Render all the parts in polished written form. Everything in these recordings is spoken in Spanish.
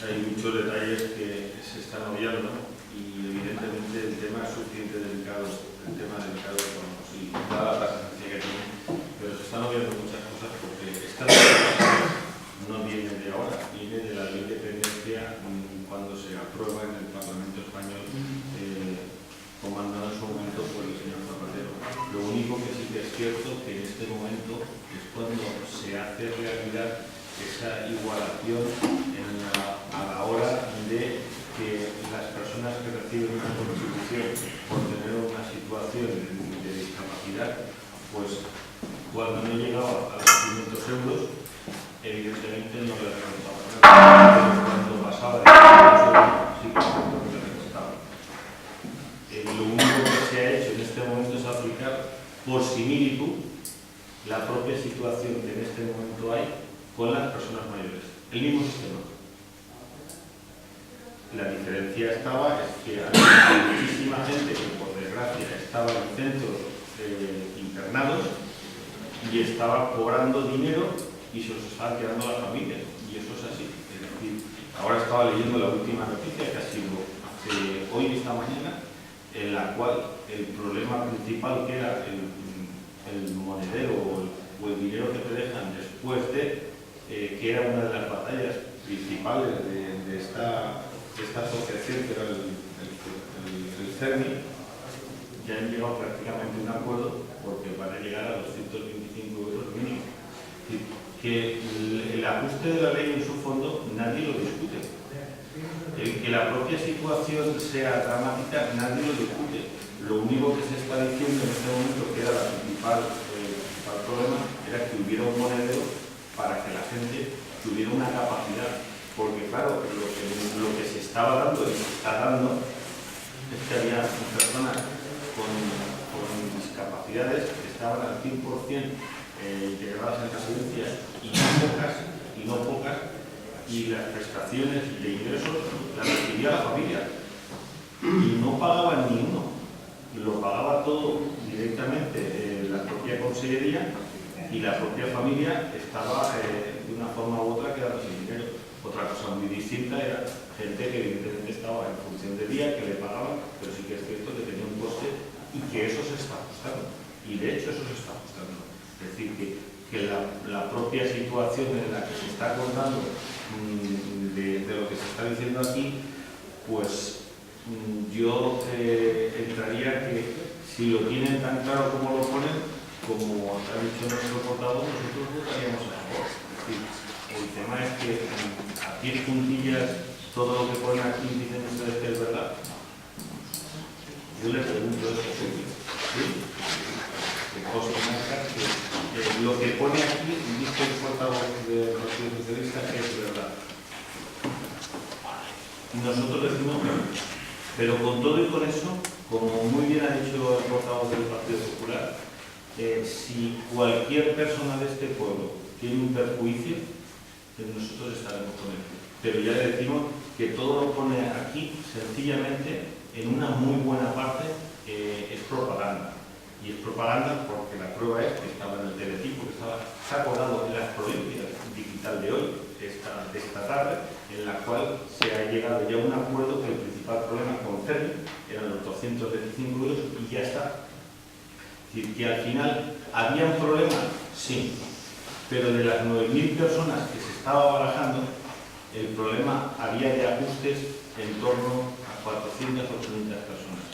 hay muchos detalles que se están obviando y evidentemente el tema es suficiente delicado, el tema delicado y dada la trascendencia que tiene, pero se están obviando muchas cosas porque esta no viene de ahora, viene de la ley de dependencia cuando se aprueba en el Parlamento Español, comandado en su momento por el señor Zapatero. Lo único que sí que es cierto que en este momento es cuando se hace realidad esa igualación a la hora de que las personas que reciben una contribución por tener una situación de discapacidad, pues cuando no llegaba a los 500 euros, evidentemente no les representaba nada, pero cuando pasaba de 500 euros, sí que les representaba. Lo único que se ha hecho en este momento es aplicar por similitud la propia situación que en este momento hay con las personas mayores. El mismo sistema. La diferencia estaba es que había muchísima gente que por desgracia estaba en centros internados y estaba cobrando dinero y se los estaban quedando a la familia. Y eso es así. Es decir, ahora estaba leyendo la última noticia que ha sido hoy, esta mañana, en la cual el problema principal que era el monedero o el dinero que te dejan después de, que era una de las batallas principales de esta asociación, que era el CERMI, ya han llegado prácticamente a un acuerdo porque van a llegar a 225 euros mínimo. Es decir, que el ajuste de la ley en su fondo nadie lo discute. El que la propia situación sea dramática nadie lo discute. Lo único que se está diciendo en este momento, que era el principal problema, era que hubiera un monedero para que la gente tuviera una capacidad. Porque claro, lo que se estaba dando y se está dando es que había personas con discapacidades que estaban al 100% integradas en residencias y no pocas, y las prestaciones de ingresos las recibía la familia y no pagaban ni uno, lo pagaba todo directamente la propia consellería y la propia familia estaba de una forma u otra quedando sin dinero. Otra cosa muy distinta era gente que evidentemente estaba en función de día, que le pagaban, pero sí que es cierto que tenía un coste y que eso se está ajustando. Y de hecho eso se está ajustando. Es decir, que la propia situación en la que se está acordando de lo que se está diciendo aquí, pues yo entraría que si lo tienen tan claro como lo ponen, como ha dicho nuestro portavoz, nosotros votaríamos a favor. Es decir, el tema es que a pie juntillas todo lo que ponen aquí dicen ustedes que es verdad. Yo les pregunto eso, ¿sí? Lo que pone aquí dice el portavoz del Partido Socialista que es verdad. Nosotros decimos que no. Pero con todo y con eso, como muy bien ha dicho el portavoz del Partido Popular, si cualquier persona de este pueblo tiene un perjuicio, nosotros estaremos con él. Pero ya le decimos que todo lo pone aquí, sencillamente, en una muy buena parte, es propaganda. Y es propaganda porque la prueba es que estaba en el teletipo, que se ha acordado en la provincia digital de hoy, de esta tarde, en la cual se ha llegado ya a un acuerdo que el principal problema con CERMI eran los 225 euros y ya está. Es decir, que al final había un problema, sí, pero de las 9.000 personas que se estaba barajando, el problema había de ajustes en torno a 400 o 500 personas.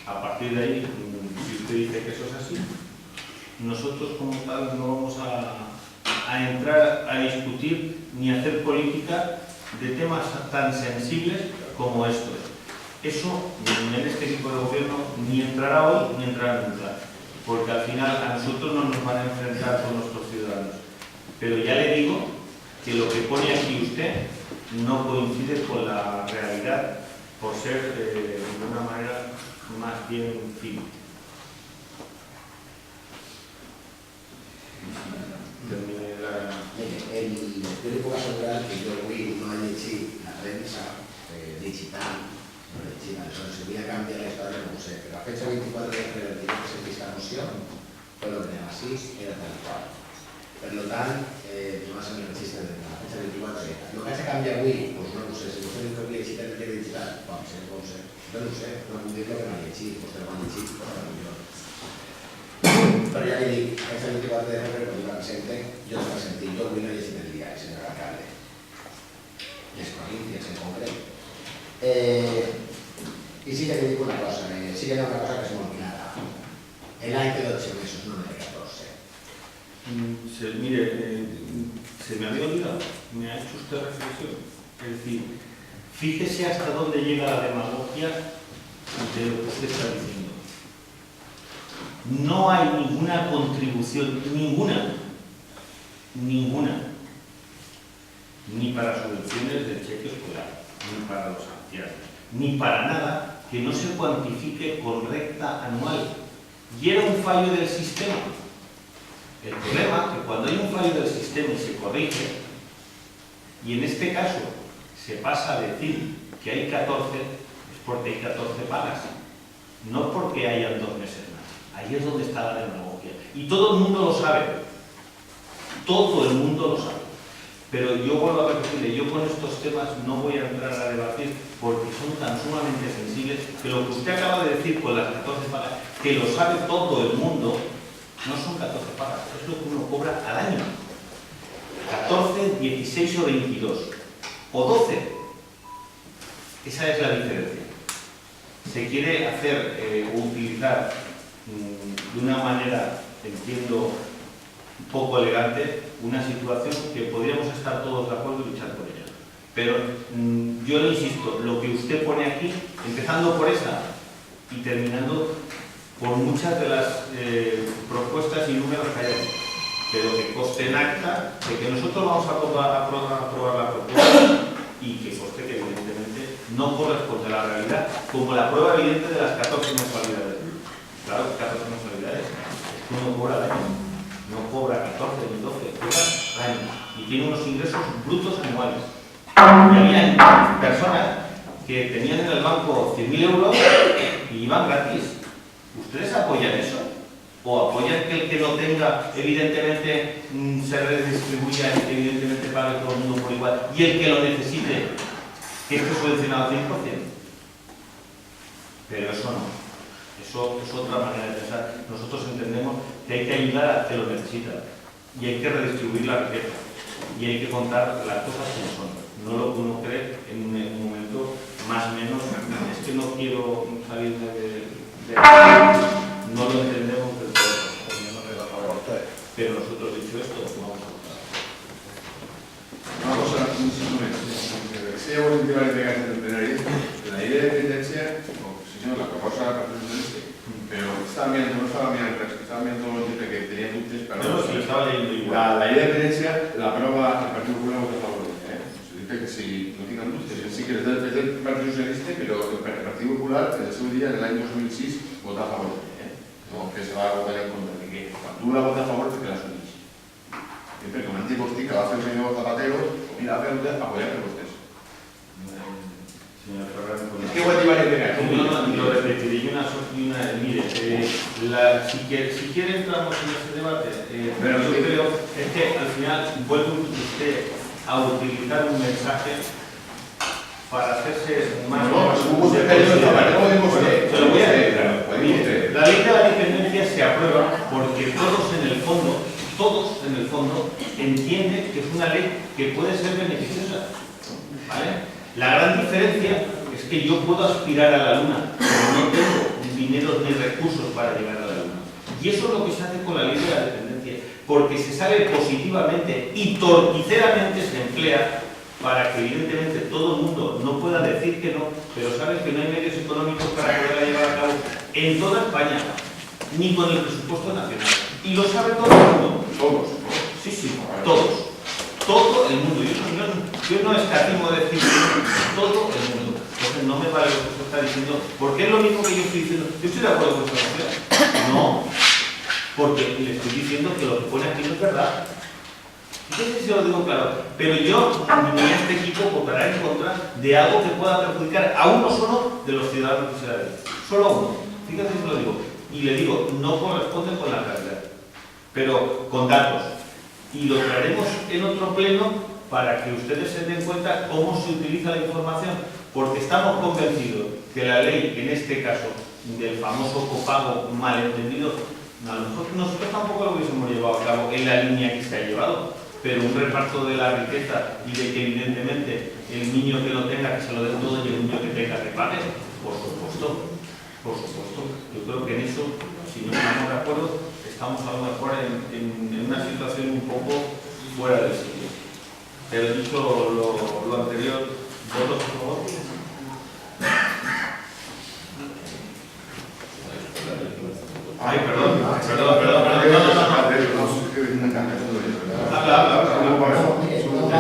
A partir de ahí, si usted dice que eso es así, nosotros como tal no vamos a entrar a discutir ni a hacer política de temas tan sensibles como estos. Eso en este equipo de gobierno ni entrará hoy ni entrará nunca, porque al final a nosotros no nos van a enfrentar con nuestros ciudadanos. Pero ya le digo que lo que pone aquí usted no coincide con la realidad por ser de una manera más bien fina. Terminé la... Yo le puedo asegurar que yo avui no he llegit la premsa digital, no he llegit, aleshores si voy a canviar la història no ho sé, però la fecha 24 de febrero que se aquesta moció fue lo que a las 6 era tal cual. Per lo tant, no va ser el registre de la fecha 24 de societat. El que haig de canviar avui, doncs no ho sé, si vostè diu que havia llegit el que havia llegit, pot ser, jo no ho sé, no puc dir el que m'ha llegit, vostè no m'ha llegit, però ja li dic, aquest 24 de febrer, quan ho presente, jo es presenti, jo avui no he llegit el diari, senyor alcalde, les províncies en concret. I sí que li dic una cosa, sí que hi ha una cosa que és molt clara. L'any té 12 mesos, no té 14. Mire, se me había olvidado, me ha hecho usted reflexión. Es decir, fíjese hasta dónde llega la demagogia de lo que usted está diciendo. No hay ninguna contribución, ninguna, ni para subvenciones del cheque escolar, ni para los ancianos, ni para nada que no se cuantifique con recta anual. Y era un fallo del sistema. El problema es que cuando hay un fallo del sistema y se corrige, y en este caso se pasa a decir que hay 14, es porque hay 14 pagas, no porque hayan 2 meses más. Ahí es donde está la demagogia. Y todo el mundo lo sabe. Todo el mundo lo sabe. Pero yo vuelvo a repetirle, yo con estos temas no voy a entrar a debatir porque son tan sumamente sensibles que lo que usted acaba de decir con las 14 pagas, que lo sabe todo el mundo, no son 14 pagas, es lo que uno cobra al año. 14, 16 o 22. O 12. Esa es la diferencia. Se quiere hacer o utilizar de una manera, entiendo, un poco elegante, una situación que podríamos estar todos de acuerdo y luchar por ella. Pero yo le insisto, lo que usted pone aquí, empezando por esa y terminando por muchas de las propuestas y números que hay aquí, pero que conste en acta de que nosotros vamos a aprobar la propuesta y que conste que evidentemente no corresponde a la realidad, como la prueba evidente de las 14 mensualidades. Claro, 14 mensualidades, es que uno cobra al año, no cobra 14 ni 12, cobra al año y tiene unos ingresos brutos anuales. Y había personas que tenían en el banco 100.000 euros y iban gratis. ¿Ustedes apoyan eso? ¿O apoyan que el que no tenga, evidentemente, se redistribuya y evidentemente pague todo el mundo por igual? Y el que lo necesite, que esté subvencionado al 100%. Pero eso no. Eso es otra manera de pensar. Nosotros entendemos que hay que ayudar al que lo necesita. Y hay que redistribuir la riqueza. Y hay que contar las cosas como son. No lo que uno cree en un momento más o menos. Es que no quiero salirme de no lo entendemos del todo. Pero nosotros, dicho esto, vamos a votar. Una cosa, un si ya voy a integrar el pegar en el plenario, la idea de dependencia, la proposta del Partit Socialista, però estava mirant dice que tenía dubtes, pero no, sí, estaba leyendo igual. La idea de dependencia la aprueba el Partido Popular vota a favor. Se dice que si no tengan dubtes, que sí que es del Partido Socialista, pero el Partido Popular en el seu día, en el año 2006, vota a favor. No, que se va a votar en contra, que cuando tú la votas a favor, porque la asumís. Perquè com antic hosti que va fer el senyor Zapatero, mira, va fer apoyar per vostès. Señor Ferran, es que voy a llevar el pegar. No, lo repetiré. Mire, si quiere entramos en ese debate, pero yo creo que al final vuelve usted a utilizar un mensaje para hacerse más... Se lo voy a decir, claro. Mire, la ley de la dependencia se aprueba porque todos en el fondo entienden que es una ley que puede ser beneficiosa, ¿vale? La gran diferencia es que yo puedo aspirar a la luna, pero no tengo dinero ni recursos para llegar a la luna. Y eso es lo que se hace con la ley de la dependencia, porque se sabe positivamente y torticeramente se emplea para que evidentemente todo el mundo no pueda decir que no, pero sabe que no hay medios económicos para poderla llevar a cabo en toda España, ni con el presupuesto nacional. Y lo sabe todo el mundo. Todos. Sí, todos. Todo el mundo. Yo no escatimo decir todo el mundo. Entonces no me vale lo que usted está diciendo, porque es lo mismo que yo estoy diciendo. Yo estoy de acuerdo con esta moción. No, porque le estoy diciendo que lo que pone aquí no es verdad. Fíjense si lo digo claro. Pero yo ni este equipo votará en contra de algo que pueda perjudicar a uno solo de los ciudadanos que se la den. Solo a uno. Fíjense si lo digo. Y le digo, no corresponde con la realidad, pero con datos. Y lo traeremos en otro pleno para que ustedes se den cuenta cómo se utiliza la información, porque estamos convencidos que la ley, en este caso, del famoso copago malentendido, a lo mejor nosotros tampoco lo hubiésemos llevado a cabo en la línea que se ha llevado, pero un reparto de la riqueza y de que evidentemente el niño que lo tenga, que se lo den todo, y el niño que tenga que pague, por supuesto, por supuesto. Yo creo que en eso, si no estamos de acuerdo, estamos a lo mejor en una situación un poco fuera del sitio. Pero dicho lo anterior, ¿votos por favor? Ay, perdón.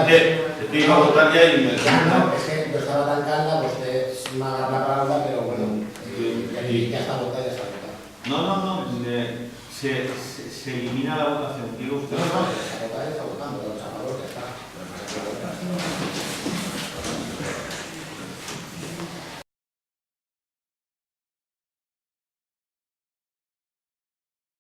Es que iba a votar ya y me... Es que yo estaba tan calma, usted me ha dado la palabra, pero bueno, ya está votada, ya está votada. No, se elimina la votación. Digo usted. No, está votada, ya está votando, los a favor, ya está.